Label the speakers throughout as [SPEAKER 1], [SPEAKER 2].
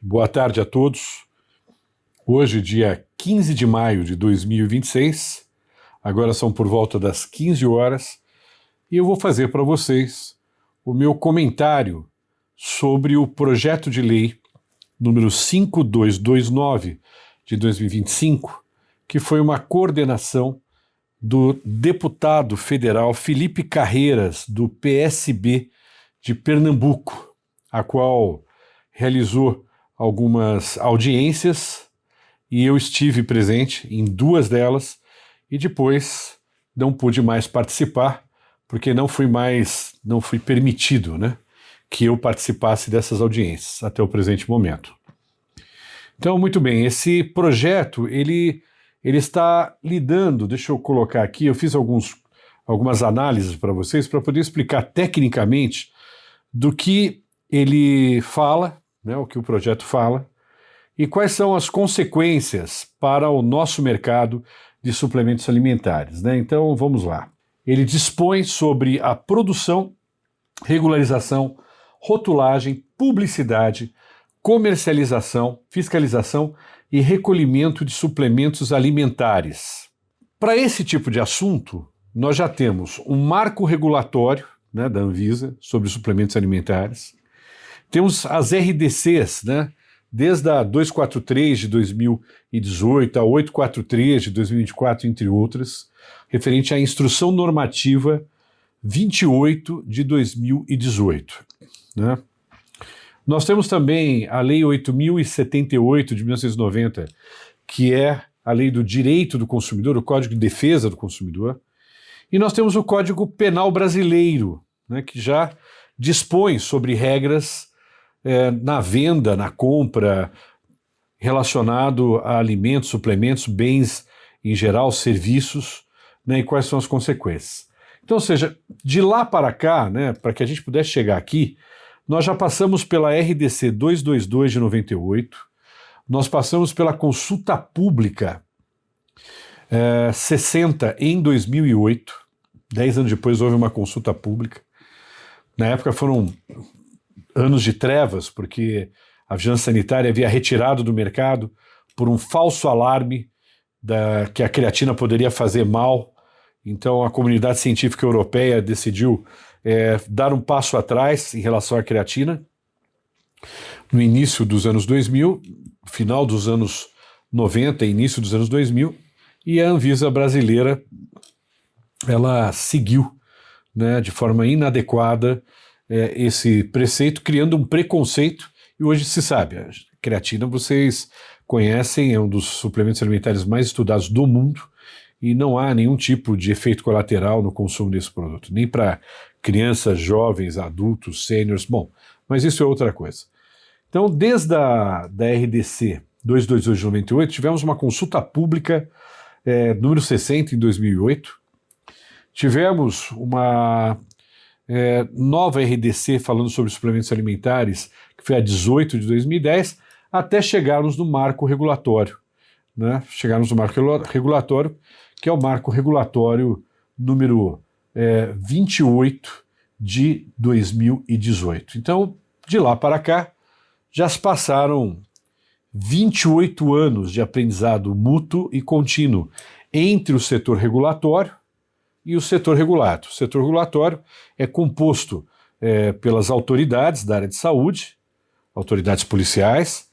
[SPEAKER 1] Boa tarde a todos. Hoje, dia 15 de maio de 2026, agora são por volta das 15 horas, e eu vou fazer para vocês o meu comentário sobre o projeto de lei número 5229 de 2025, que foi uma coordenação do deputado federal Felipe Carreiras, do PSB de Pernambuco, a qual realizou algumas audiências e eu estive presente em duas delas e depois não pude mais participar porque não fui permitido, né, que eu participasse dessas audiências até o presente momento. Então, muito bem, esse projeto, ele está lidando, deixa eu colocar aqui, eu fiz algumas análises para vocês para poder explicar tecnicamente do que ele fala, né, o que o projeto fala, e quais são as consequências para o nosso mercado de suplementos alimentares, né? Então, vamos lá. Ele dispõe sobre a produção, regularização, rotulagem, publicidade, comercialização, fiscalização e recolhimento de suplementos alimentares. Para esse tipo de assunto, nós já temos um marco regulatório, né, da Anvisa sobre suplementos alimentares. Temos as RDCs, né, desde a 243 de 2018 a 843 de 2024, entre outras, referente à Instrução Normativa 28 de 2018. Né? Nós temos também a Lei 8.078 de 1990, que é a Lei do Direito do Consumidor, o Código de Defesa do Consumidor, e nós temos o Código Penal Brasileiro, né, que já dispõe sobre regras na venda, na compra, relacionado a alimentos, suplementos, bens em geral, serviços, né, e quais são as consequências. Então, ou seja, de lá para cá, né, para que a gente pudesse chegar aqui, nós já passamos pela RDC 222 de 98, nós passamos pela consulta pública 60 em 2008, 10 anos depois houve uma consulta pública. Na época foram anos de trevas, porque a Vigilância Sanitária havia retirado do mercado por um falso alarme que a creatina poderia fazer mal. Então a comunidade científica europeia decidiu dar um passo atrás em relação à creatina. No início dos anos 2000, final dos anos 90 e início dos anos 2000, e a Anvisa brasileira ela seguiu, né, de forma inadequada esse preceito, criando um preconceito, e hoje se sabe, a creatina, vocês conhecem, é um dos suplementos alimentares mais estudados do mundo, e não há nenhum tipo de efeito colateral no consumo desse produto, nem para crianças, jovens, adultos, sêniores, bom, mas isso é outra coisa. Então, desde da RDC 222 de 98, tivemos uma consulta pública número 60 em 2008, tivemos uma nova RDC falando sobre suplementos alimentares, que foi a 18 de 2010, até chegarmos no marco regulatório, né? Chegarmos no marco regulatório, que é o marco regulatório número 28 de 2018. Então, de lá para cá, já se passaram 28 anos de aprendizado mútuo e contínuo entre o setor regulatório e o setor regulado. O setor regulatório é composto pelas autoridades da área de saúde, autoridades policiais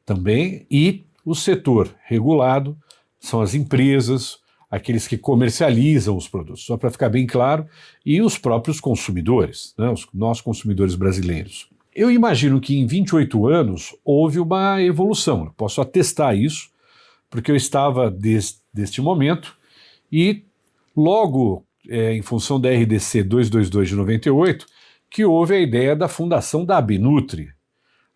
[SPEAKER 1] também, e o setor regulado são as empresas, aqueles que comercializam os produtos, só para ficar bem claro, e os próprios consumidores, né, nós consumidores brasileiros. Eu imagino que em 28 anos houve uma evolução, eu posso atestar isso, porque eu estava deste momento e logo, em função da RDC 222 de 98, que houve a ideia da fundação da Abnutri.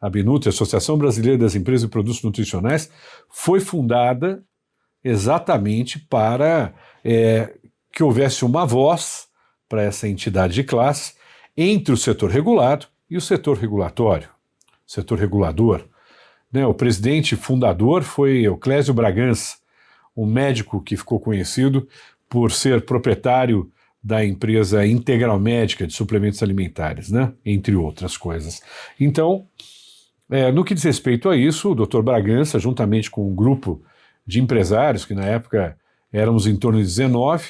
[SPEAKER 1] A Abnutri, Associação Brasileira das Empresas de Produtos Nutricionais, foi fundada exatamente para que houvesse uma voz para essa entidade de classe entre o setor regulado e o setor regulatório, o setor regulador. Né, o presidente fundador foi Euclésio Bragança, um médico que ficou conhecido por ser proprietário da empresa Integral Médica de suplementos alimentares, né? Entre outras coisas. Então, No que diz respeito a isso, o Dr. Bragança, juntamente com um grupo de empresários, que na época éramos em torno de 19,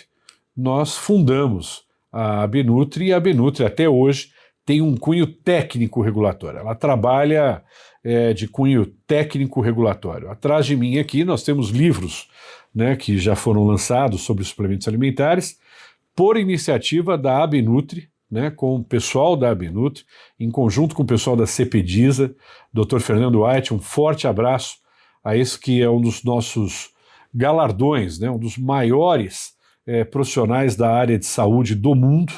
[SPEAKER 1] nós fundamos a Abenutri, e a Abenutri até hoje tem um cunho técnico regulatório. Ela trabalha de cunho técnico regulatório. Atrás de mim aqui nós temos livros, né, que já foram lançados sobre suplementos alimentares, por iniciativa da Abenutri, né, com o pessoal da Abenutri, em conjunto com o pessoal da CEPEDISA, Dr. Fernando White, um forte abraço a esse que é um dos nossos galardões, né, um dos maiores profissionais da área de saúde do mundo,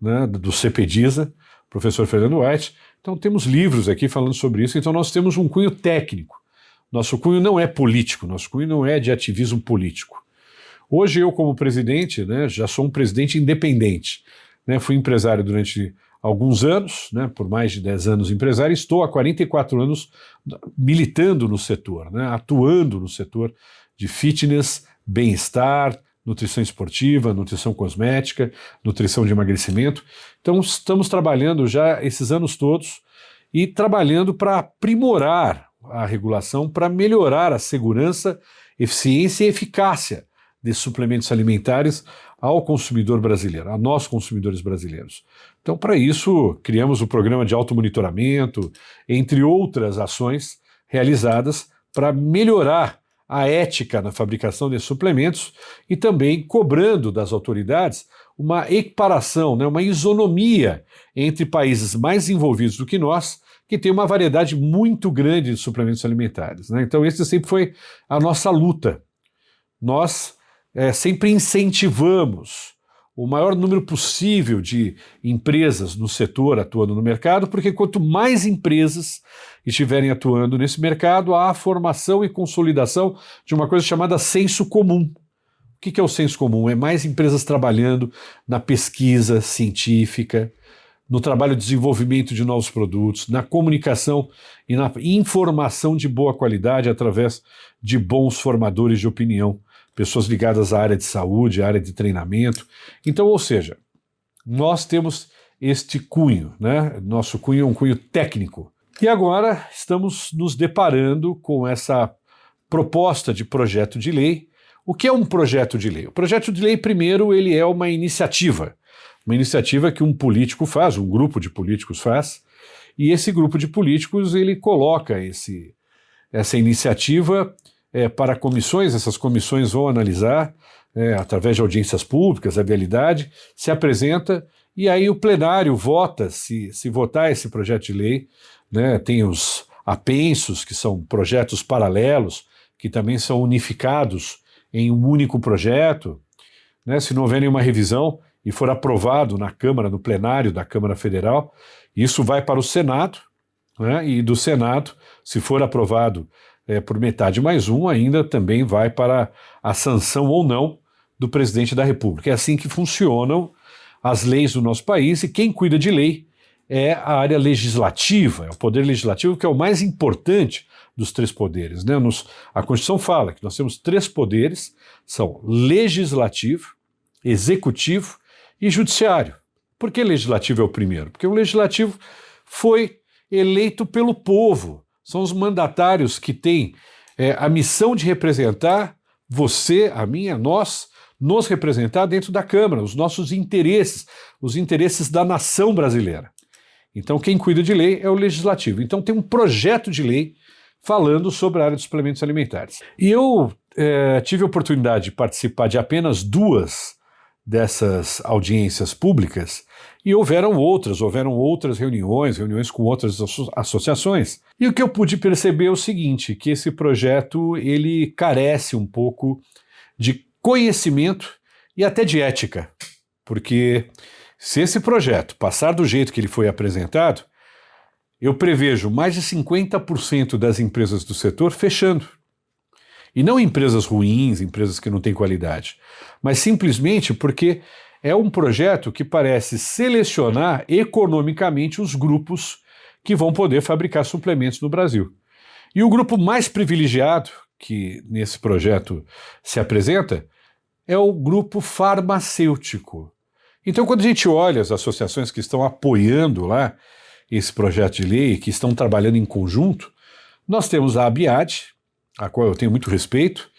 [SPEAKER 1] né, do CEPEDISA, professor Fernando White. Então temos livros aqui falando sobre isso, então nós temos um cunho técnico. Nosso cunho não é político, nosso cunho não é de ativismo político. Hoje eu, como presidente, né, já sou um presidente independente. Né, fui empresário durante alguns anos, né, por mais de 10 anos empresário, e estou há 44 anos militando no setor, né, atuando no setor de fitness, bem-estar, nutrição esportiva, nutrição cosmética, nutrição de emagrecimento. Então estamos trabalhando já esses anos todos e trabalhando para aprimorar a regulação, para melhorar a segurança, eficiência e eficácia de suplementos alimentares ao consumidor brasileiro, a nós consumidores brasileiros. Então, para isso, criamos o programa de automonitoramento, entre outras ações realizadas para melhorar a ética na fabricação de suplementos e também cobrando das autoridades uma equiparação, né, uma isonomia entre países mais envolvidos do que nós, que tem uma variedade muito grande de suplementos alimentares. Né? Então, esse sempre foi a nossa luta. Nós sempre incentivamos o maior número possível de empresas no setor atuando no mercado, porque quanto mais empresas estiverem atuando nesse mercado, há a formação e consolidação de uma coisa chamada senso comum. O que é o senso comum? É mais empresas trabalhando na pesquisa científica, no trabalho de desenvolvimento de novos produtos, na comunicação e na informação de boa qualidade através de bons formadores de opinião, pessoas ligadas à área de saúde, à área de treinamento. Então, ou seja, nós temos este cunho, né? Nosso cunho é um cunho técnico. E agora estamos nos deparando com essa proposta de projeto de lei. O que é um projeto de lei? O projeto de lei, primeiro, ele é uma iniciativa que um político faz, um grupo de políticos faz, e esse grupo de políticos ele coloca essa iniciativa para comissões. Essas comissões vão analisar, através de audiências públicas, a viabilidade, se apresenta, e aí o plenário vota, se votar esse projeto de lei, né, tem os apensos, que são projetos paralelos, que também são unificados em um único projeto, né, se não houver nenhuma revisão e for aprovado na Câmara, no plenário da Câmara Federal, isso vai para o Senado, né, e do Senado, se for aprovado por metade mais um, ainda também vai para a sanção ou não do presidente da República. É assim que funcionam as leis do nosso país, e quem cuida de lei é a área legislativa, é o poder legislativo, que é o mais importante dos três poderes. Né? A Constituição fala que nós temos três poderes, são legislativo, executivo e judiciário. Por que legislativo é o primeiro? Porque o legislativo foi eleito pelo povo. São os mandatários que têm a missão de representar você, a mim, a nós, nos representar dentro da Câmara, os nossos interesses, os interesses da nação brasileira. Então, quem cuida de lei é o legislativo. Então, tem um projeto de lei falando sobre a área de suplementos alimentares. E eu tive a oportunidade de participar de apenas 2 dessas audiências públicas, e houveram outras reuniões com outras associações. E o que eu pude perceber é o seguinte, que esse projeto ele carece um pouco de conhecimento e até de ética, porque se esse projeto passar do jeito que ele foi apresentado, eu prevejo mais de 50% das empresas do setor fechando. E não empresas ruins, empresas que não têm qualidade, mas simplesmente porque é um projeto que parece selecionar economicamente os grupos que vão poder fabricar suplementos no Brasil. E o grupo mais privilegiado que nesse projeto se apresenta é o grupo farmacêutico. Então, quando a gente olha as associações que estão apoiando lá, esse projeto de lei, que estão trabalhando em conjunto. Nós temos a Abiad, a qual eu tenho muito respeito,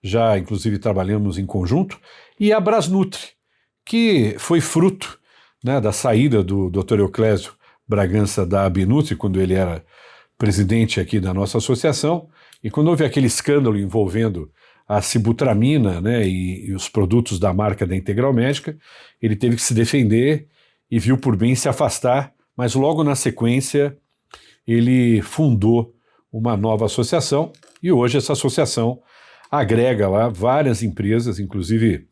[SPEAKER 1] já inclusive trabalhamos em conjunto, e a Brasnutri, que foi fruto, né, da saída do Dr. Euclésio Bragança da Abinutri, quando ele era presidente aqui da nossa associação, e quando houve aquele escândalo envolvendo a sibutramina, né, e os produtos da marca da Integral Médica, ele teve que se defender e viu por bem se afastar, mas logo na sequência ele fundou uma nova associação, e hoje essa associação agrega lá várias empresas, inclusive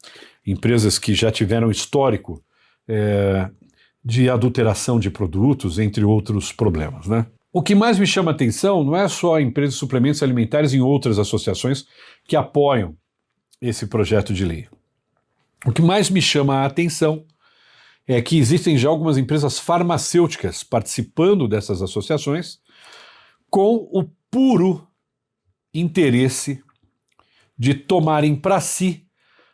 [SPEAKER 1] empresas que já tiveram histórico de adulteração de produtos, entre outros problemas, né? O que mais me chama a atenção não é só a empresa de suplementos alimentares e outras associações que apoiam esse projeto de lei. O que mais me chama a atenção é que existem já algumas empresas farmacêuticas participando dessas associações com o puro interesse de tomarem para si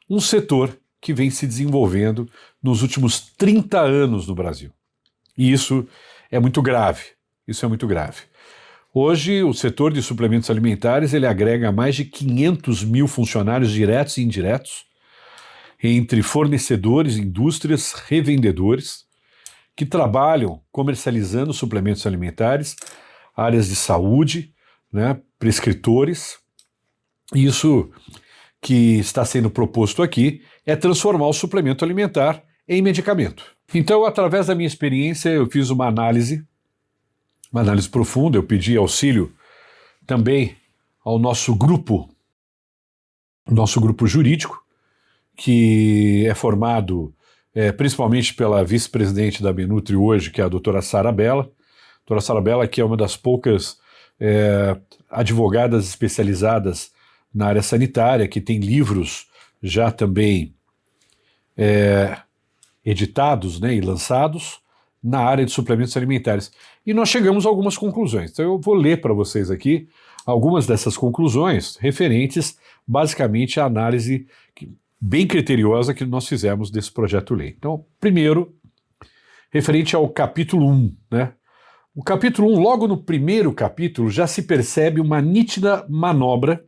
[SPEAKER 1] um setor que vem se desenvolvendo nos últimos 30 anos no Brasil. E isso é muito grave. Isso é muito grave. Hoje, o setor de suplementos alimentares ele agrega mais de 500 mil funcionários diretos e indiretos, entre fornecedores, indústrias, revendedores, que trabalham comercializando suplementos alimentares, áreas de saúde, né, prescritores. Isso que está sendo proposto aqui é transformar o suplemento alimentar em medicamento. Então, através da minha experiência, eu fiz uma análise profunda, eu pedi auxílio também ao nosso grupo jurídico, que é formado principalmente pela vice-presidente da Abinutri hoje, que é a doutora Sara Bella. A doutora Sara Bella, que é uma das poucas advogadas especializadas na área sanitária, que tem livros já também editados, né, e lançados na área de suplementos alimentares. E nós chegamos a algumas conclusões. Então eu vou ler para vocês aqui algumas dessas conclusões referentes basicamente à análise bem criteriosa que nós fizemos desse projeto-lei. Então, primeiro, referente ao capítulo 1, né? O capítulo 1, logo no primeiro capítulo, já se percebe uma nítida manobra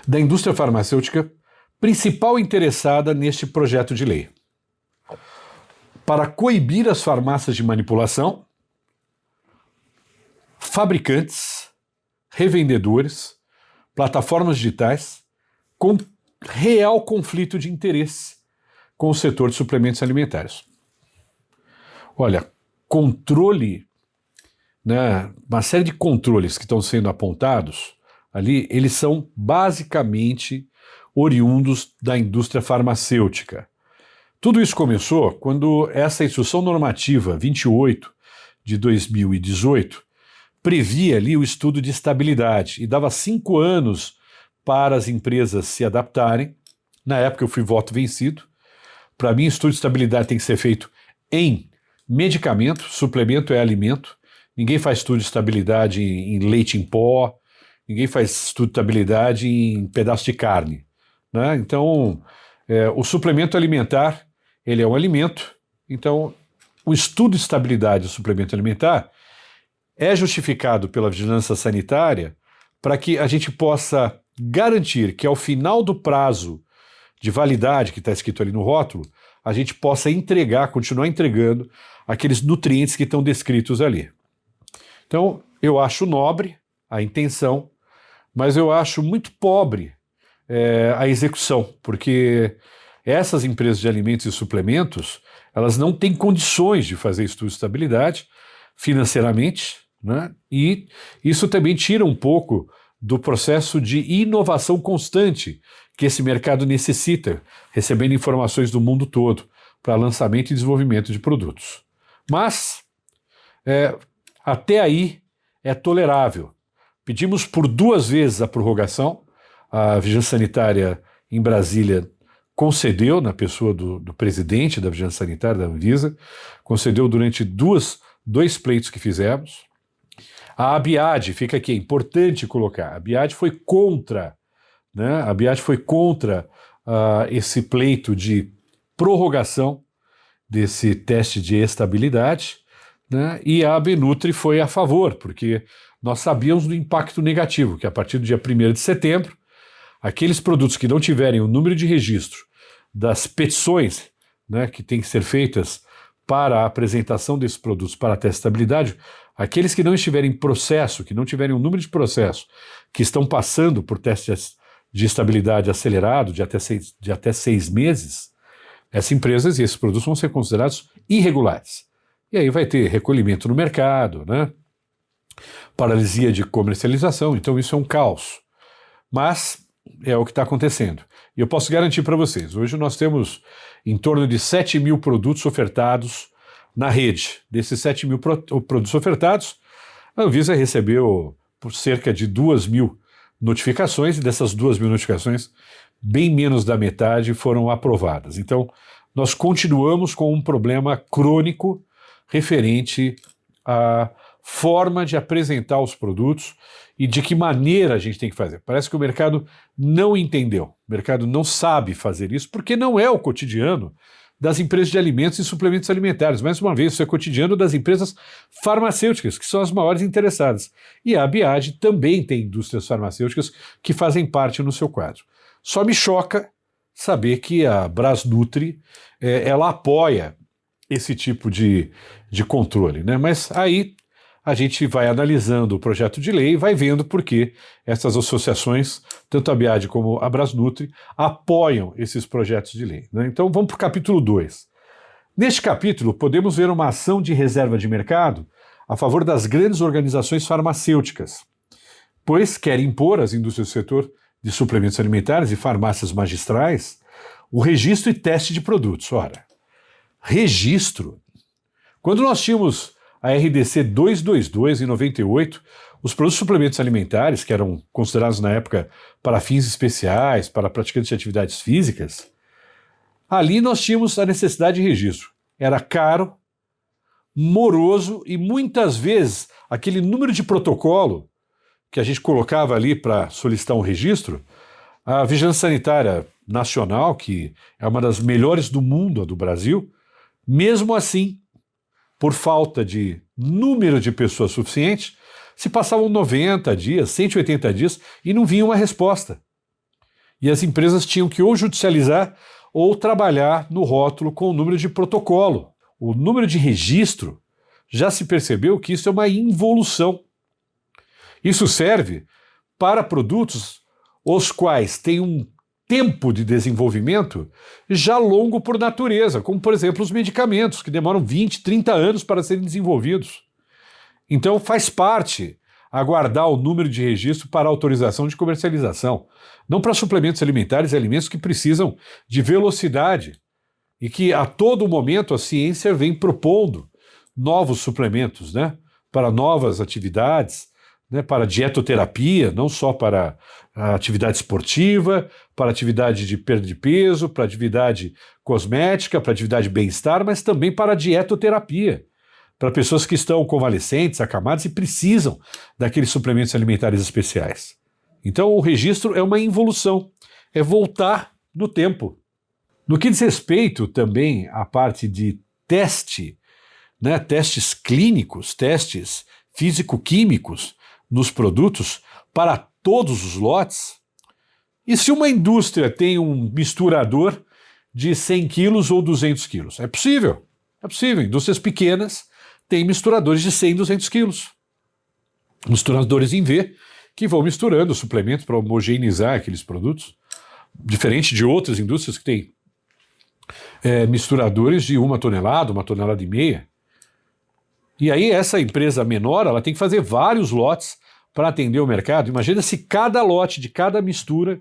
[SPEAKER 1] da indústria farmacêutica principal interessada neste projeto de lei, para coibir as farmácias de manipulação, fabricantes, revendedores, plataformas digitais, com real conflito de interesse com o setor de suplementos alimentares. Olha, controle, né, uma série de controles que estão sendo apontados ali, eles são basicamente oriundos da indústria farmacêutica. Tudo isso começou quando essa Instrução Normativa 28 de 2018 previa ali o estudo de estabilidade e dava 5 anos para as empresas se adaptarem. Na época eu fui voto vencido. Para mim, estudo de estabilidade tem que ser feito em medicamento, suplemento é alimento. Ninguém faz estudo de estabilidade em leite em pó, ninguém faz estudo de estabilidade em pedaço de carne, né? Então, o suplemento alimentar, ele é um alimento, então o estudo de estabilidade do suplemento alimentar é justificado pela vigilância sanitária para que a gente possa garantir que ao final do prazo de validade que está escrito ali no rótulo, a gente possa continuar entregando aqueles nutrientes que estão descritos ali. Então, eu acho nobre a intenção, mas eu acho muito pobre a execução, porque essas empresas de alimentos e suplementos, elas não têm condições de fazer estudo de estabilidade financeiramente, né? E isso também tira um pouco do processo de inovação constante que esse mercado necessita, recebendo informações do mundo todo para lançamento e desenvolvimento de produtos. Mas, até aí é tolerável. Pedimos por 2 vezes a prorrogação, a Vigilância Sanitária em Brasília concedeu, na pessoa do presidente da Vigilância Sanitária, da Anvisa, concedeu durante 2 pleitos que fizemos. A Abiad, fica aqui, é importante colocar, a Abiad foi contra, né? A Abiad foi contra esse pleito de prorrogação desse teste de estabilidade, né? E a Abenutri foi a favor, porque nós sabíamos do impacto negativo, que a partir do dia 1º de setembro, aqueles produtos que não tiverem o número de registro das petições, né, que têm que ser feitas para a apresentação desses produtos para a testabilidade, aqueles que não estiverem em processo, que não tiverem o número de processo, que estão passando por testes de estabilidade acelerado de até 6 meses, essas empresas e esses produtos vão ser considerados irregulares. E aí vai ter recolhimento no mercado, né? Paralisia de comercialização, então isso é um caos. Mas é o que está acontecendo. E eu posso garantir para vocês, hoje nós temos em torno de 7 mil produtos ofertados na rede. Desses 7 mil produtos ofertados, a Anvisa recebeu por cerca de 2 mil notificações, e dessas 2 mil notificações, bem menos da metade foram aprovadas. Então, nós continuamos com um problema crônico referente à forma de apresentar os produtos e de que maneira a gente tem que fazer. Parece que o mercado não entendeu, o mercado não sabe fazer isso, porque não é o cotidiano das empresas de alimentos e suplementos alimentares. Mais uma vez, isso é cotidiano das empresas farmacêuticas, que são as maiores interessadas. E a Abiad também tem indústrias farmacêuticas que fazem parte no seu quadro. Só me choca saber que a Brasnutri, ela apoia esse tipo de controle, né? Mas aí a gente vai analisando o projeto de lei e vai vendo por que essas associações, tanto a Abiad como a Brasnutri, apoiam esses projetos de lei, né? Então vamos para o capítulo 2. Neste capítulo, podemos ver uma ação de reserva de mercado a favor das grandes organizações farmacêuticas, pois quer impor às indústrias do setor de suplementos alimentares e farmácias magistrais o registro e teste de produtos. Ora, registro? Quando nós tínhamos a RDC 222 em 98, os produtos suplementos alimentares, que eram considerados na época para fins especiais, para praticantes de atividades físicas, ali nós tínhamos a necessidade de registro. Era caro, moroso e muitas vezes aquele número de protocolo que a gente colocava ali para solicitar um registro, a Vigilância Sanitária Nacional, que é uma das melhores do mundo, a do Brasil, mesmo assim, por falta de número de pessoas suficiente, se passavam 90 dias, 180 dias e não vinha uma resposta. E as empresas tinham que ou judicializar ou trabalhar no rótulo com o número de protocolo. O número de registro, já se percebeu que isso é uma involução. Isso serve para produtos os quais têm um tempo de desenvolvimento já longo por natureza, como, por exemplo, os medicamentos, que demoram 20, 30 anos para serem desenvolvidos. Então, faz parte aguardar o número de registro para autorização de comercialização, não para suplementos alimentares e alimentos que precisam de velocidade e que a todo momento a ciência vem propondo novos suplementos, né, para novas atividades, né, para dietoterapia, não só para a atividade esportiva, para atividade de perda de peso, para atividade cosmética, para atividade de bem-estar, mas também para a dietoterapia, para pessoas que estão convalescentes, acamadas e precisam daqueles suplementos alimentares especiais. Então o registro é uma involução, é voltar no tempo. No que diz respeito também à parte de teste, né, testes clínicos, testes físico-químicos nos produtos para todos os lotes, e se uma indústria tem um misturador de 100 quilos ou 200 quilos? É possível, é possível. Indústrias pequenas têm misturadores de 100, 200 quilos. Misturadores em V, que vão misturando suplementos para homogeneizar aqueles produtos, diferente de outras indústrias que têm misturadores de 1 tonelada, 1,5 tonelada. E aí essa empresa menor, ela tem que fazer vários lotes para atender o mercado. Imagina se cada lote de cada mistura,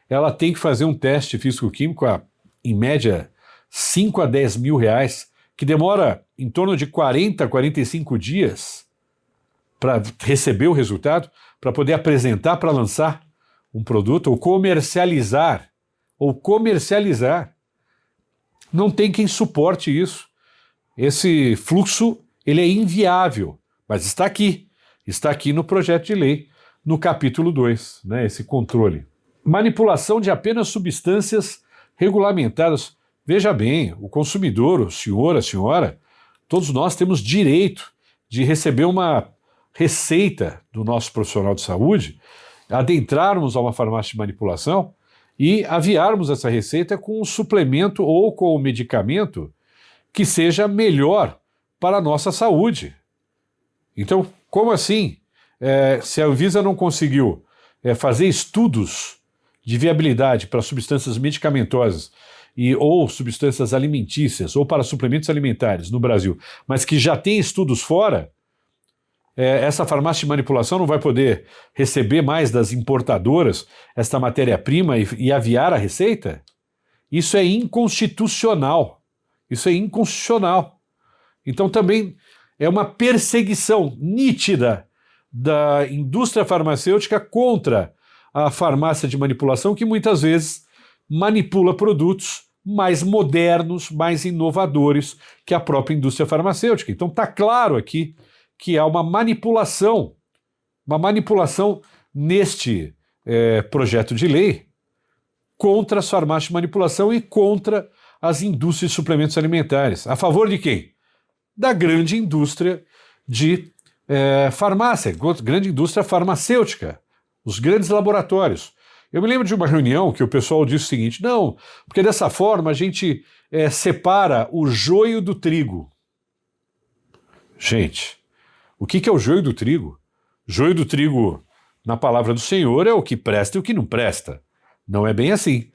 [SPEAKER 1] ela tem que fazer um teste físico-químico a, em média, 5 a 10 mil reais, que demora em torno de 40 a 45 dias para receber o resultado, para poder apresentar, para lançar um produto, ou comercializar. Não tem quem suporte isso. Esse fluxo, ele é inviável, mas está aqui no projeto de lei, no capítulo 2, né, esse controle. Manipulação de apenas substâncias regulamentadas. Veja bem, o consumidor, o senhor, a senhora, todos nós temos direito de receber uma receita do nosso profissional de saúde, adentrarmos a uma farmácia de manipulação e aviarmos essa receita com um suplemento ou com um medicamento que seja melhor para a nossa saúde. Então, como assim? Se a Anvisa não conseguiu fazer estudos de viabilidade para substâncias medicamentosas ou substâncias alimentícias ou para suplementos alimentares no Brasil, mas que já tem estudos fora, essa farmácia de manipulação não vai poder receber mais das importadoras esta matéria-prima e aviar a receita? Isso é inconstitucional. Isso é inconstitucional. Então também é uma perseguição nítida da indústria farmacêutica contra a farmácia de manipulação, que muitas vezes manipula produtos mais modernos, mais inovadores que a própria indústria farmacêutica. Então está claro aqui que há uma manipulação neste projeto de lei contra as farmácias de manipulação e contra as indústrias de suplementos alimentares. A favor de quem? Da grande indústria de farmácia, grande indústria farmacêutica, os grandes laboratórios. Eu me lembro de uma reunião que o pessoal disse o seguinte: não, porque dessa forma a gente separa o joio do trigo. Gente, o que é o joio do trigo? Joio do trigo, na palavra do Senhor, é o que presta e o que não presta. Não é bem assim.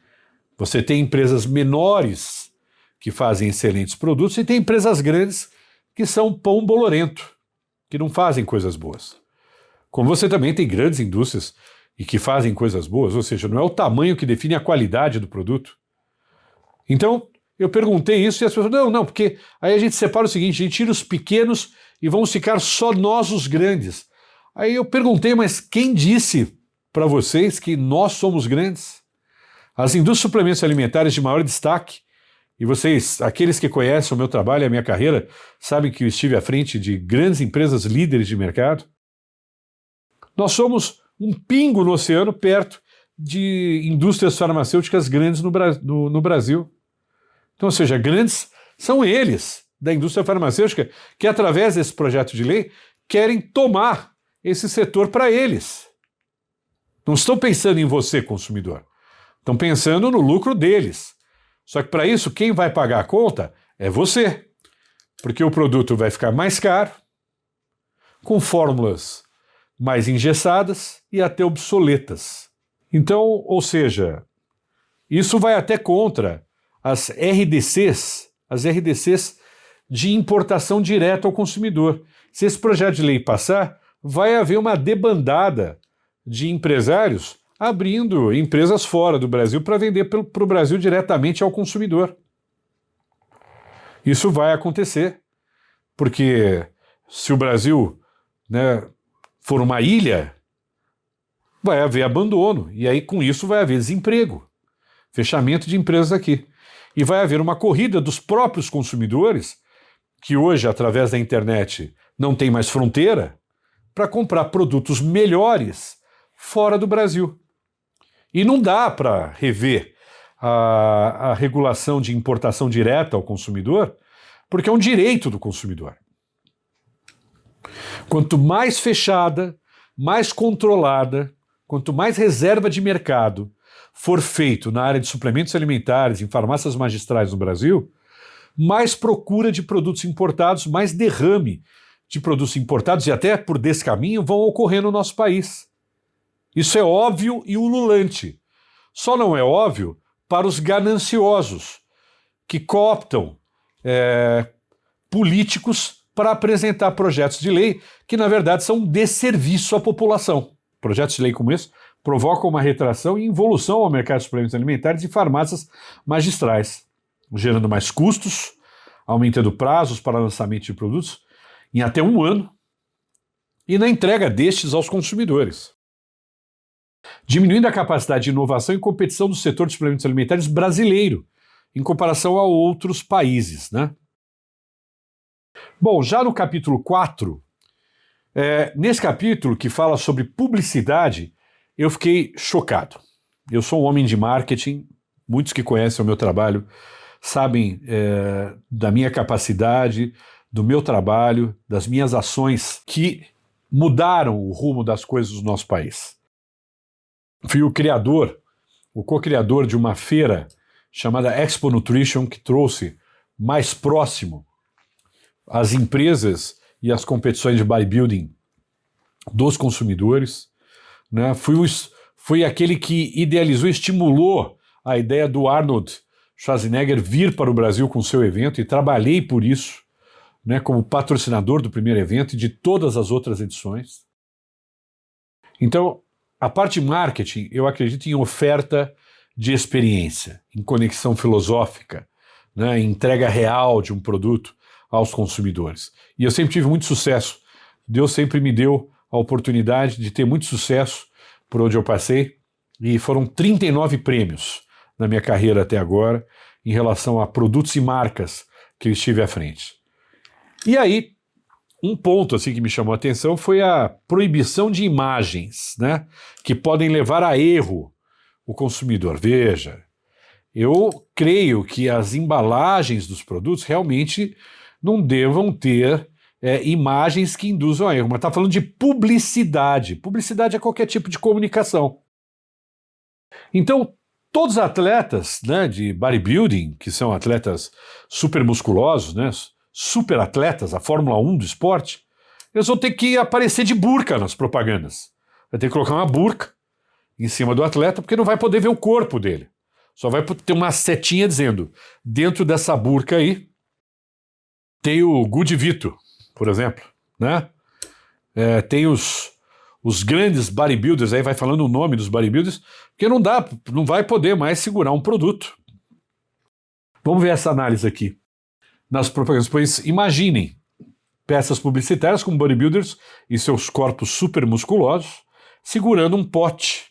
[SPEAKER 1] Você tem empresas menores que fazem excelentes produtos e tem empresas grandes que são pão bolorento, que não fazem coisas boas. Como você também tem grandes indústrias e que fazem coisas boas, ou seja, não é o tamanho que define a qualidade do produto. Então, eu perguntei isso e as pessoas, não, porque aí a gente separa o seguinte, a gente tira os pequenos e vamos ficar só nós os grandes. Aí eu perguntei, mas quem disse para vocês que nós somos grandes? As indústrias de suplementos alimentares de maior destaque, e vocês, aqueles que conhecem o meu trabalho e a minha carreira, sabem que eu estive à frente de grandes empresas líderes de mercado. Nós somos um pingo no oceano perto de indústrias farmacêuticas grandes no Brasil. Então, ou seja, grandes são eles, da indústria farmacêutica, que através desse projeto de lei querem tomar esse setor para eles. Não estão pensando em você, consumidor. Estão pensando no lucro deles. Só que para isso, quem vai pagar a conta é você. Porque o produto vai ficar mais caro, com fórmulas mais engessadas e até obsoletas. Então, ou seja, isso vai até contra as RDCs de importação direta ao consumidor. Se esse projeto de lei passar, vai haver uma debandada de empresários abrindo empresas fora do Brasil para vender para o Brasil diretamente ao consumidor. Isso vai acontecer, porque se o Brasil, for uma ilha, vai haver abandono, e aí com isso vai haver desemprego, fechamento de empresas aqui. E vai haver uma corrida dos próprios consumidores, que hoje, através da internet, não tem mais fronteira, para comprar produtos melhores fora do Brasil. E não dá para rever a regulação de importação direta ao consumidor, porque é um direito do consumidor. Quanto mais fechada, mais controlada, quanto mais reserva de mercado for feito na área de suplementos alimentares, em farmácias magistrais no Brasil, mais procura de produtos importados, mais derrame de produtos importados e até por descaminho vão ocorrer no nosso país. Isso é óbvio e ululante. Só não é óbvio para os gananciosos, que cooptam políticos para apresentar projetos de lei que, na verdade, são um desserviço à população. Projetos de lei como esse provocam uma retração e involução ao mercado de suplementos alimentares e farmácias magistrais, gerando mais custos, aumentando prazos para lançamento de produtos em até 1 ano e na entrega destes aos consumidores, diminuindo a capacidade de inovação e competição do setor de suplementos alimentares brasileiro em comparação a outros países, Bom, já no capítulo 4, nesse capítulo que fala sobre publicidade, eu fiquei chocado. Eu sou um homem de marketing, muitos que conhecem o meu trabalho sabem da minha capacidade, do meu trabalho, das minhas ações que mudaram o rumo das coisas do nosso país. Fui o co-criador de uma feira chamada Expo Nutrition, que trouxe mais próximo as empresas e as competições de bodybuilding dos consumidores, né? Fui aquele que idealizou e estimulou a ideia do Arnold Schwarzenegger vir para o Brasil com seu evento, e trabalhei por isso, né, como patrocinador do primeiro evento e de todas as outras edições. Então, a parte de marketing, eu acredito em oferta de experiência, em conexão filosófica, né, em entrega real de um produto aos consumidores. E eu sempre tive muito sucesso. Deus sempre me deu a oportunidade de ter muito sucesso por onde eu passei, e foram 39 prêmios na minha carreira até agora, em relação a produtos e marcas que eu estive à frente. E aí, um ponto assim que me chamou a atenção foi a proibição de imagens, né, que podem levar a erro o consumidor. Veja, eu creio que as embalagens dos produtos realmente não devam ter imagens que induzam a erro, mas está falando de publicidade. Publicidade é qualquer tipo de comunicação. Então, todos os atletas, né, de bodybuilding, que são atletas super musculosos, né, super atletas, a Fórmula 1 do esporte, eles vão ter que aparecer de burca nas propagandas. Vai ter que colocar uma burca em cima do atleta, porque não vai poder ver o corpo dele. Só vai ter uma setinha dizendo, dentro dessa burca aí, tem o Good Vito, por exemplo, né? Tem os grandes bodybuilders, aí vai falando o nome dos bodybuilders, porque não vai poder mais segurar um produto. Vamos ver essa análise aqui. Nas propagandas, pois imaginem peças publicitárias com bodybuilders e seus corpos super musculosos segurando um pote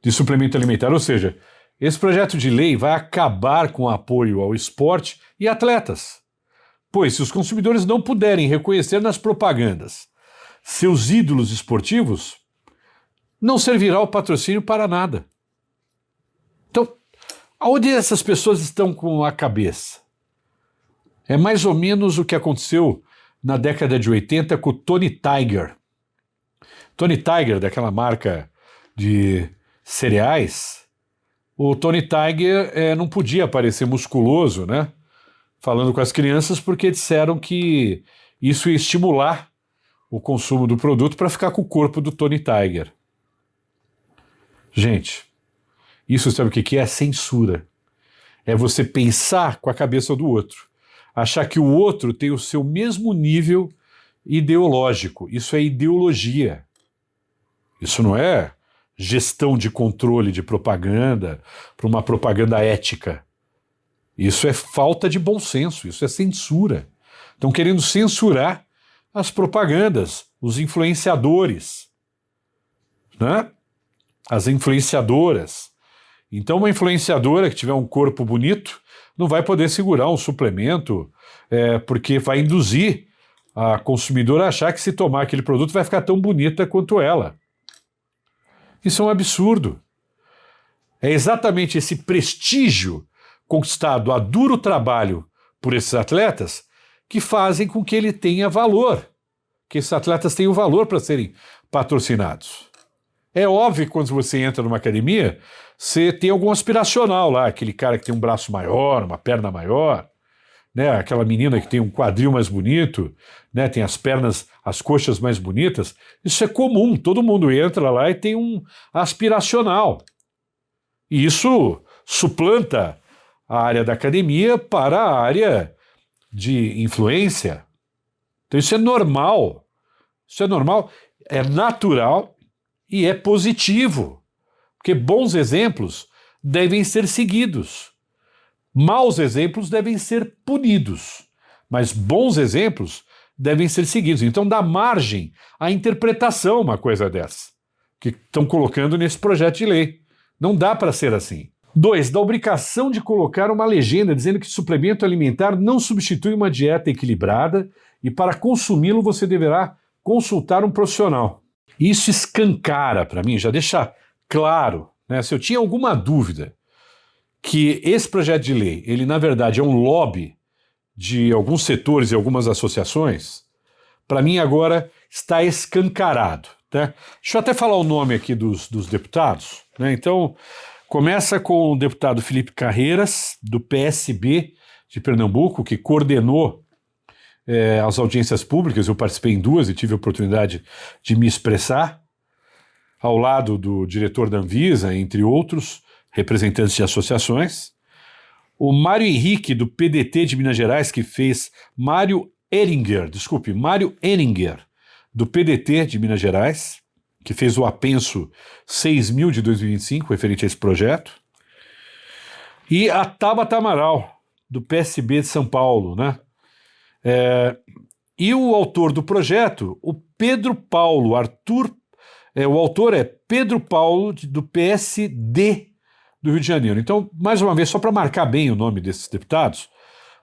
[SPEAKER 1] de suplemento alimentar. Ou seja, esse projeto de lei vai acabar com o apoio ao esporte e atletas. Pois se os consumidores não puderem reconhecer nas propagandas seus ídolos esportivos, não servirá o patrocínio para nada. Então, aonde essas pessoas estão com a cabeça? É mais ou menos o que aconteceu na década de 80 com o Tony Tiger. Tony Tiger, daquela marca de cereais, o Tony Tiger não podia parecer musculoso, né? Falando com as crianças, porque disseram que isso ia estimular o consumo do produto para ficar com o corpo do Tony Tiger. Gente, isso sabe o que é? Censura. É você pensar com a cabeça do outro. Achar que o outro tem o seu mesmo nível ideológico. Isso é ideologia. Isso não é gestão de controle de propaganda para uma propaganda ética. Isso é falta de bom senso, isso é censura. Estão querendo censurar as propagandas, os influenciadores, né? As influenciadoras. Então, uma influenciadora que tiver um corpo bonito não vai poder segurar um suplemento, porque vai induzir a consumidora a achar que se tomar aquele produto vai ficar tão bonita quanto ela. Isso é um absurdo. É exatamente esse prestígio conquistado a duro trabalho por esses atletas que fazem com que ele tenha valor, que esses atletas tenham valor para serem patrocinados. É óbvio que quando você entra numa academia, você tem algum aspiracional lá, aquele cara que tem um braço maior, uma perna maior, né? Aquela menina que tem um quadril mais bonito, né? Tem as pernas, as coxas mais bonitas. Isso é comum, todo mundo entra lá e tem um aspiracional. E isso suplanta a área da academia para a área de influência. Então isso é normal. Isso é normal, é natural e é positivo. Porque bons exemplos devem ser seguidos. Maus exemplos devem ser punidos. Mas bons exemplos devem ser seguidos. Então dá margem à interpretação uma coisa dessa, que estão colocando nesse projeto de lei. Não dá para ser assim. 2. Da obrigação de colocar uma legenda dizendo que suplemento alimentar não substitui uma dieta equilibrada e para consumi-lo você deverá consultar um profissional. Isso escancara para mim, já deixa claro, né? Se eu tinha alguma dúvida que esse projeto de lei, ele na verdade é um lobby de alguns setores e algumas associações, para mim agora está escancarado. Tá? Deixa eu até falar o nome aqui dos deputados. Né? Então, começa com o deputado Felipe Carreiras, do PSB de Pernambuco, que coordenou as audiências públicas. Eu participei em duas e tive a oportunidade de me expressar, ao lado do diretor da Anvisa, entre outros representantes de associações. O Mário Henrique, do PDT de Minas Gerais, que fez Mário Ehringer, do PDT de Minas Gerais, que fez o apenso 6.000 de 2025, referente a esse projeto. E a Tabata Amaral, do PSB de São Paulo, né? E o autor do projeto, o Pedro Paulo Arthur, o autor é Pedro Paulo, do PSD do Rio de Janeiro. Então, mais uma vez, só para marcar bem o nome desses deputados,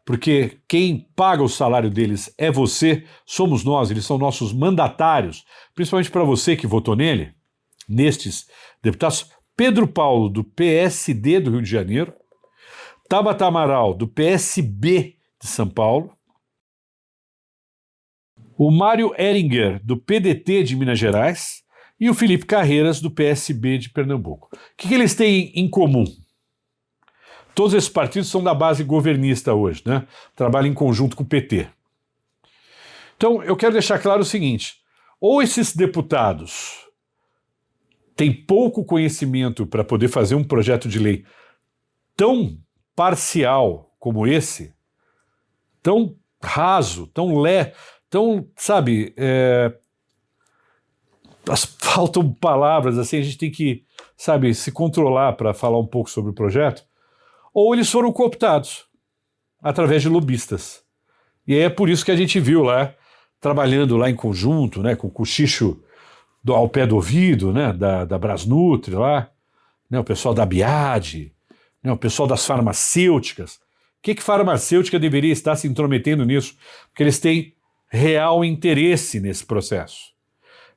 [SPEAKER 1] porque quem paga o salário deles é você, somos nós, eles são nossos mandatários, principalmente para você que votou nestes deputados. Pedro Paulo, do PSD do Rio de Janeiro, Tabata Amaral, do PSB de São Paulo, o Mário Ehringer, do PDT de Minas Gerais, e o Felipe Carreiras, do PSB de Pernambuco. O que eles têm em comum? Todos esses partidos são da base governista hoje, né? Trabalham em conjunto com o PT. Então, eu quero deixar claro o seguinte: ou esses deputados têm pouco conhecimento para poder fazer um projeto de lei tão parcial como esse, tão raso, tão, sabe, faltam palavras, assim, a gente tem que, sabe, se controlar para falar um pouco sobre o projeto, ou eles foram cooptados através de lobistas. E aí é por isso que a gente viu lá, trabalhando lá em conjunto, né, com o cochicho ao pé do ouvido, né, da Brasnutri lá, né, o pessoal da Biad, né, o pessoal das farmacêuticas. Por que farmacêutica deveria estar se intrometendo nisso? Porque eles têm real interesse nesse processo.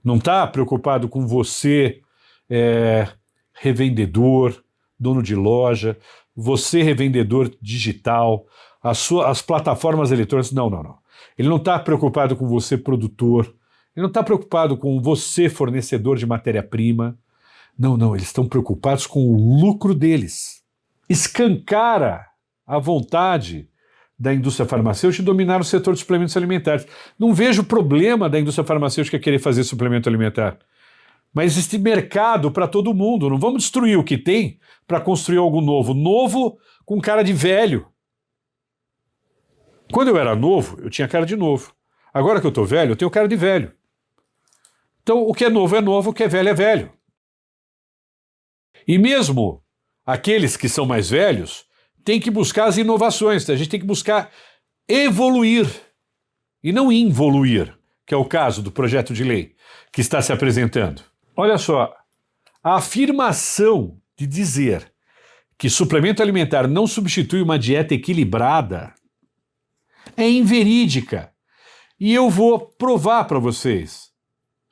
[SPEAKER 1] Não está preocupado com você, revendedor, dono de loja, você revendedor digital, as plataformas eletrônicas, não. Ele não está preocupado com você, produtor, ele não está preocupado com você, fornecedor de matéria-prima. Não, eles estão preocupados com o lucro deles. Escancara a vontade da indústria farmacêutica de dominar o setor de suplementos alimentares. Não vejo problema da indústria farmacêutica querer fazer suplemento alimentar. Mas existe mercado para todo mundo. Não vamos destruir o que tem para construir algo novo. Novo com cara de velho. Quando eu era novo, eu tinha cara de novo. Agora que eu estou velho, eu tenho cara de velho. Então, o que é novo, o que é velho é velho. E mesmo aqueles que são mais velhos têm que buscar as inovações. A gente tem que buscar evoluir e não involuir, que é o caso do projeto de lei que está se apresentando. Olha só, a afirmação de dizer que suplemento alimentar não substitui uma dieta equilibrada é inverídica. E eu vou provar para vocês.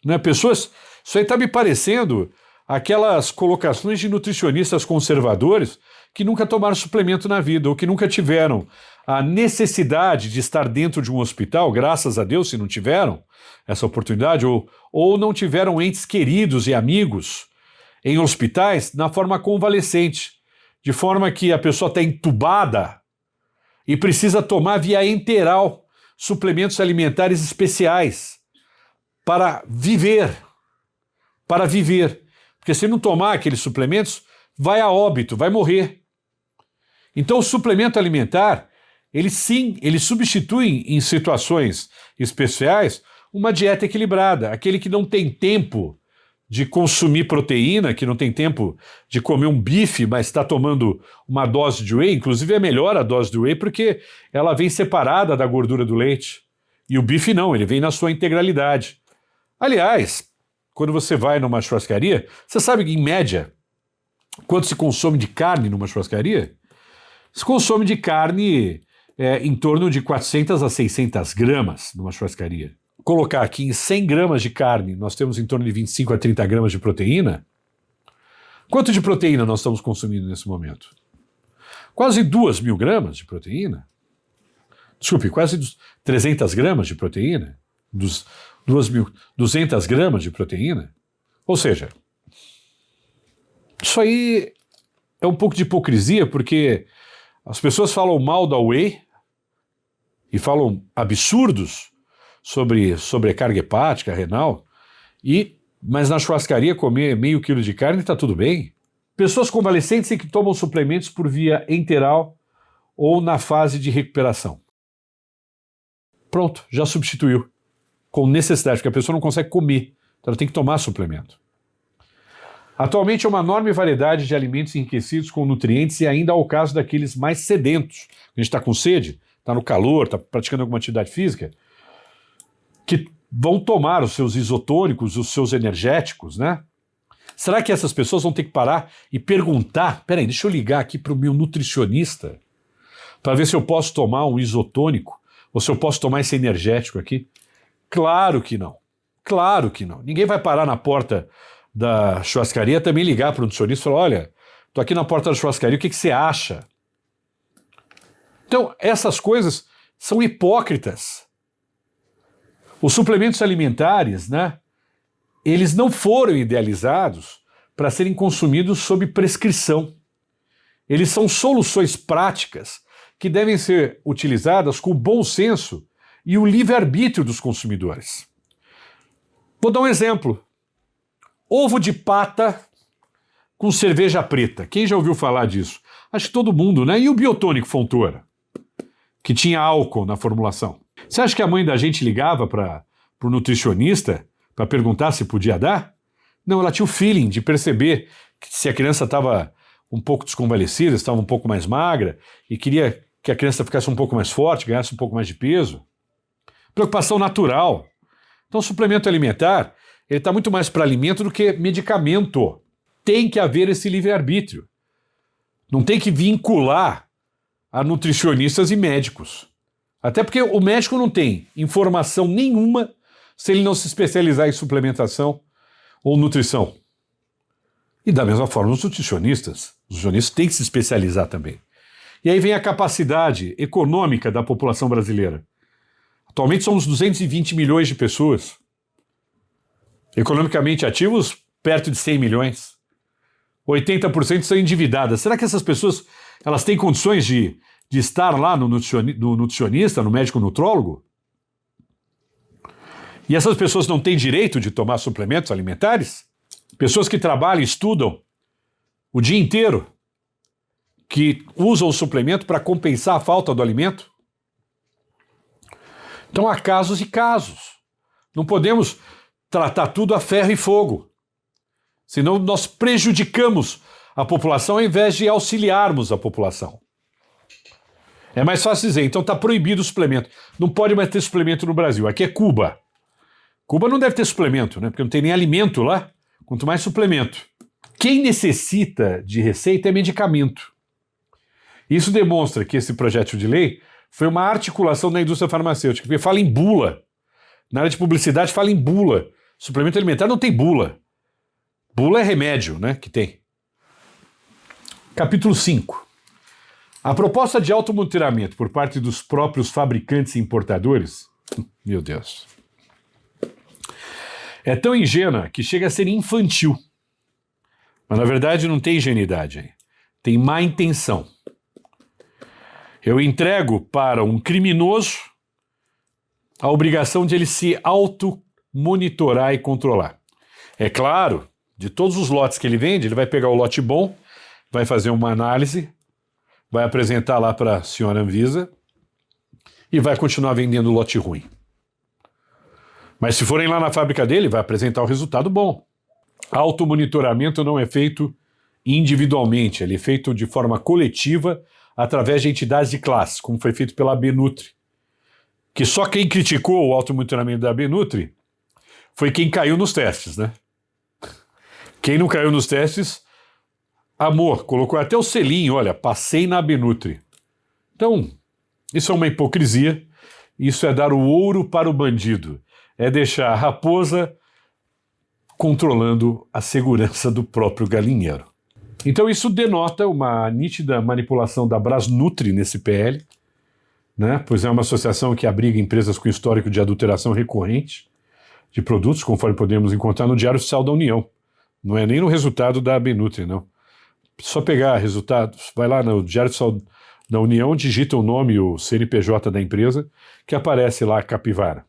[SPEAKER 1] Né? Pessoas, isso aí está me parecendo aquelas colocações de nutricionistas conservadores que nunca tomaram suplemento na vida ou que nunca tiveram a necessidade de estar dentro de um hospital, graças a Deus se não tiveram essa oportunidade, ou não tiveram entes queridos e amigos em hospitais na forma convalescente, de forma que a pessoa está entubada e precisa tomar via enteral suplementos alimentares especiais para viver. Porque se não tomar aqueles suplementos, vai a óbito, vai morrer. Então o suplemento alimentar, ele substitui em situações especiais uma dieta equilibrada. Aquele que não tem tempo de consumir proteína, que não tem tempo de comer um bife, mas está tomando uma dose de whey, inclusive é melhor a dose de whey porque ela vem separada da gordura do leite. E o bife não, ele vem na sua integralidade. Aliás, quando você vai numa churrascaria, você sabe que, em média, quanto se consome de carne numa churrascaria? Se consome de carne em torno de 400 a 600 gramas numa churrascaria. Colocar aqui em 100 gramas de carne, nós temos em torno de 25 a 30 gramas de proteína. Quanto de proteína nós estamos consumindo nesse momento? Quase 2.000 gramas de proteína. Desculpe, quase 300 gramas de proteína, 2.200 gramas de proteína. Ou seja, isso aí é um pouco de hipocrisia, porque as pessoas falam mal da whey e falam absurdos sobre sobrecarga hepática, renal, mas na churrascaria comer meio quilo de carne está tudo bem. Pessoas convalescentes que tomam suplementos por via enteral ou na fase de recuperação. Pronto, já substituiu. Com necessidade, porque a pessoa não consegue comer, então ela tem que tomar suplemento. Atualmente é uma enorme variedade de alimentos enriquecidos com nutrientes e ainda há o caso daqueles mais sedentos. A gente está com sede, está no calor, está praticando alguma atividade física, que vão tomar os seus isotônicos, os seus energéticos, né? Será que essas pessoas vão ter que parar e perguntar, peraí, deixa eu ligar aqui para o meu nutricionista para ver se eu posso tomar um isotônico ou se eu posso tomar esse energético aqui? Claro que não. Claro que não. Ninguém vai parar na porta da churrascaria também ligar para o nutricionista e falar, olha, tô aqui na porta da churrascaria, o que você acha? Então, essas coisas são hipócritas. Os suplementos alimentares, né, eles não foram idealizados para serem consumidos sob prescrição. Eles são soluções práticas que devem ser utilizadas com o bom senso e o livre-arbítrio dos consumidores. Vou dar um exemplo. Ovo de pata com cerveja preta. Quem já ouviu falar disso? Acho que todo mundo, né? E o biotônico Fontoura, que tinha álcool na formulação. Você acha que a mãe da gente ligava para o nutricionista para perguntar se podia dar? Não, ela tinha o feeling de perceber que se a criança estava um pouco desconvalecida, estava um pouco mais magra e queria que a criança ficasse um pouco mais forte, ganhasse um pouco mais de peso. Preocupação natural. Então, o suplemento alimentar, ele está muito mais para alimento do que medicamento. Tem que haver esse livre-arbítrio. Não tem que vincular a nutricionistas e médicos. Até porque o médico não tem informação nenhuma se ele não se especializar em suplementação ou nutrição. E da mesma forma, os nutricionistas têm que se especializar também. E aí vem a capacidade econômica da população brasileira. Atualmente somos 220 milhões de pessoas. Economicamente ativos, perto de 100 milhões. 80% são endividadas. Será que essas pessoas elas têm condições de estar lá no nutricionista, no médico nutrólogo? E essas pessoas não têm direito de tomar suplementos alimentares? Pessoas que trabalham e estudam o dia inteiro, que usam o suplemento para compensar a falta do alimento? Então há casos e casos. Não podemos tratar tudo a ferro e fogo. Senão nós prejudicamos a população ao invés de auxiliarmos a população. É mais fácil dizer, então está proibido o suplemento. Não pode mais ter suplemento no Brasil. Aqui é Cuba. Cuba não deve ter suplemento, né? Porque não tem nem alimento lá, quanto mais suplemento. Quem necessita de receita é medicamento. Isso demonstra que esse projeto de lei foi uma articulação da indústria farmacêutica, porque fala em bula. Na área de publicidade fala em bula. Suplemento alimentar não tem bula. Bula é remédio, né, que tem. Capítulo 5. A proposta de automonitoramento por parte dos próprios fabricantes e importadores, meu Deus, é tão ingênua que chega a ser infantil. Mas na verdade não tem ingenuidade aí. Tem má intenção. Eu entrego para um criminoso a obrigação de ele se auto-monitorar e controlar. É claro, de todos os lotes que ele vende, ele vai pegar o lote bom, vai fazer uma análise, vai apresentar lá para a senhora Anvisa e vai continuar vendendo o lote ruim. Mas se forem lá na fábrica dele, vai apresentar o resultado bom. Automonitoramento não é feito individualmente, ele é feito de forma coletiva através de entidades de classe, como foi feito pela Benutri. Que só quem criticou o automonitoramento da Benutri foi quem caiu nos testes, né? Quem não caiu nos testes, amor, colocou até o selinho, olha, passei na Benutri. Então, isso é uma hipocrisia, isso é dar o ouro para o bandido, é deixar a raposa controlando a segurança do próprio galinheiro. Então isso denota uma nítida manipulação da Brasnutri nesse PL, né? Pois é uma associação que abriga empresas com histórico de adulteração recorrente de produtos, conforme podemos encontrar no Diário Oficial da União. Não é nem no resultado da Benutri, não. Só pegar resultados, vai lá no Diário Oficial da União, digita o nome e o CNPJ da empresa, que aparece lá Capivara.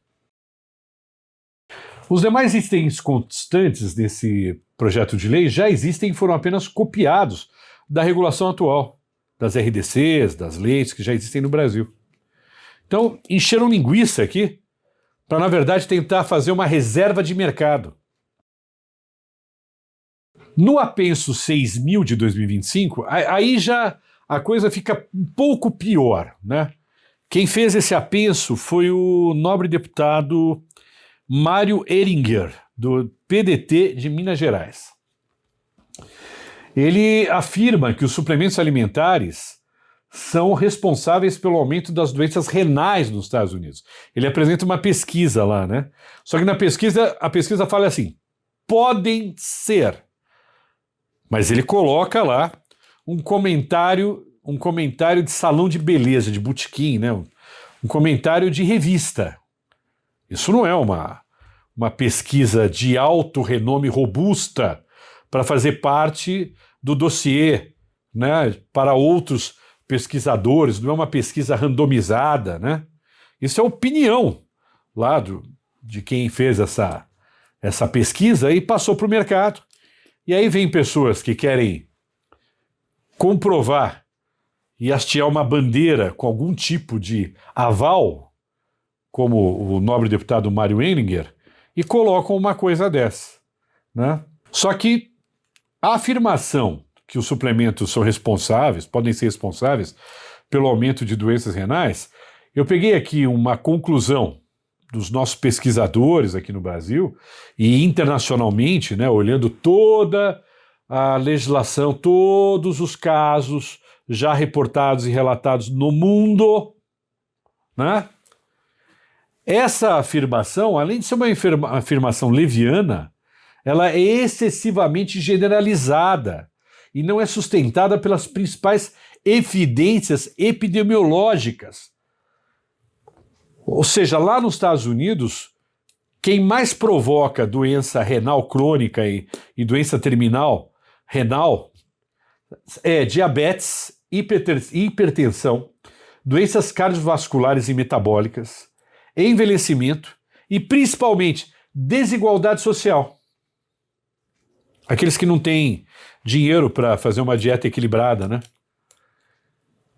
[SPEAKER 1] Os demais itens constantes desse projeto de lei já existem e foram apenas copiados da regulação atual, das RDCs, das leis que já existem no Brasil. Então, encheram linguiça aqui para, na verdade, tentar fazer uma reserva de mercado. No apenso 6.000 de 2025, aí já a coisa fica um pouco pior, né? Quem fez esse apenso foi o nobre deputado Mário Heringer, do PDT de Minas Gerais. Ele afirma que os suplementos alimentares são responsáveis pelo aumento das doenças renais nos Estados Unidos. Ele apresenta uma pesquisa lá, né? Só que na pesquisa, a pesquisa fala assim, podem ser. Mas ele coloca lá um comentário de salão de beleza, de botequim, né? Um comentário de revista. Isso não é uma pesquisa de alto renome robusta para fazer parte do dossiê, né? Para outros pesquisadores, não é uma pesquisa randomizada, né? Isso é opinião lá de quem fez essa pesquisa e passou para o mercado. E aí vem pessoas que querem comprovar e hastear uma bandeira com algum tipo de aval, como o nobre deputado Mário Heringer, e colocam uma coisa dessa, né? Só que a afirmação que os suplementos são responsáveis, podem ser responsáveis pelo aumento de doenças renais, eu peguei aqui uma conclusão dos nossos pesquisadores aqui no Brasil e internacionalmente, né, olhando toda a legislação, todos os casos já reportados e relatados no mundo, né? Essa afirmação, além de ser uma afirmação leviana, ela é excessivamente generalizada e não é sustentada pelas principais evidências epidemiológicas. Ou seja, lá nos Estados Unidos, quem mais provoca doença renal crônica e doença terminal renal é diabetes, hipertensão, doenças cardiovasculares e metabólicas, envelhecimento e, principalmente, desigualdade social. Aqueles que não têm dinheiro para fazer uma dieta equilibrada, né?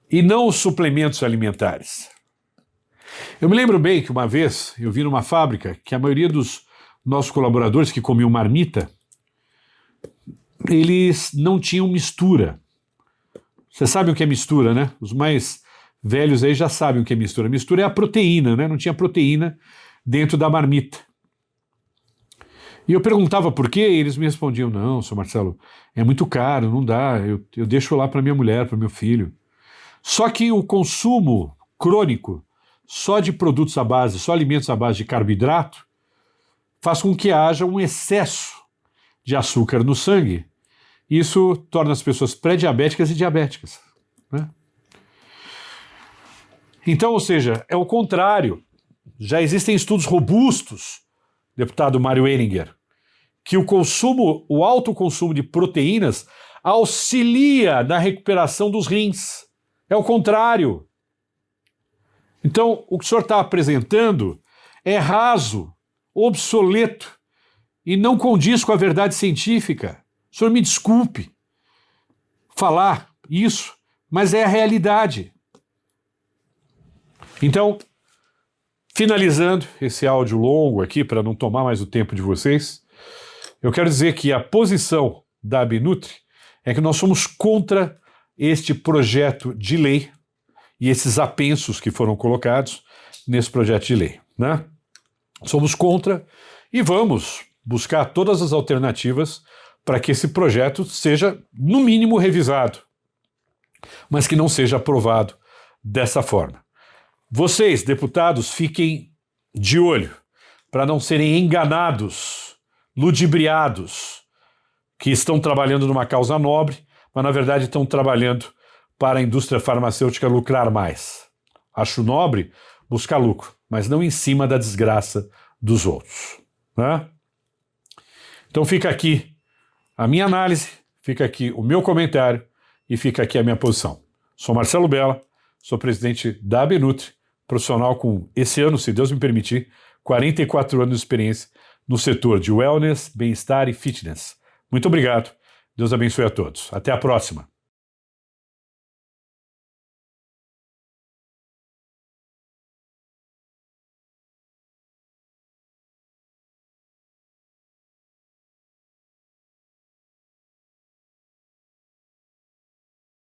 [SPEAKER 1] E não os suplementos alimentares. Eu me lembro bem que uma vez eu vi numa fábrica que a maioria dos nossos colaboradores que comiam marmita, eles não tinham mistura. Vocês sabem o que é mistura, né? Os mais velhos aí já sabem o que é mistura. Mistura é a proteína, né? Não tinha proteína dentro da marmita. E eu perguntava por quê, e eles me respondiam, não, seu Marcelo, é muito caro, não dá, eu deixo lá para minha mulher, para meu filho. Só que o consumo crônico só de produtos à base, só alimentos à base de carboidrato, faz com que haja um excesso de açúcar no sangue. Isso torna as pessoas pré-diabéticas e diabéticas, né? Então, ou seja, é o contrário. Já existem estudos robustos, deputado Mário Heringer, que o alto consumo de proteínas auxilia na recuperação dos rins. É o contrário. Então, o que o senhor está apresentando é raso, obsoleto e não condiz com a verdade científica. O senhor me desculpe falar isso, mas é a realidade. Então, finalizando esse áudio longo aqui, para não tomar mais o tempo de vocês, eu quero dizer que a posição da Benutri é que nós somos contra este projeto de lei e esses apensos que foram colocados nesse projeto de lei, né? Somos contra e vamos buscar todas as alternativas para que esse projeto seja, no mínimo, revisado, mas que não seja aprovado dessa forma. Vocês, deputados, fiquem de olho para não serem enganados, ludibriados, que estão trabalhando numa causa nobre, mas na verdade estão trabalhando para a indústria farmacêutica lucrar mais. Acho nobre buscar lucro, mas não em cima da desgraça dos outros, né? Então fica aqui a minha análise, fica aqui o meu comentário e fica aqui a minha posição. Sou Marcelo Bella, sou presidente da Abenutri, profissional com, esse ano, se Deus me permitir, 44 anos de experiência no setor de wellness, bem-estar e fitness. Muito obrigado. Deus abençoe a todos. Até a próxima.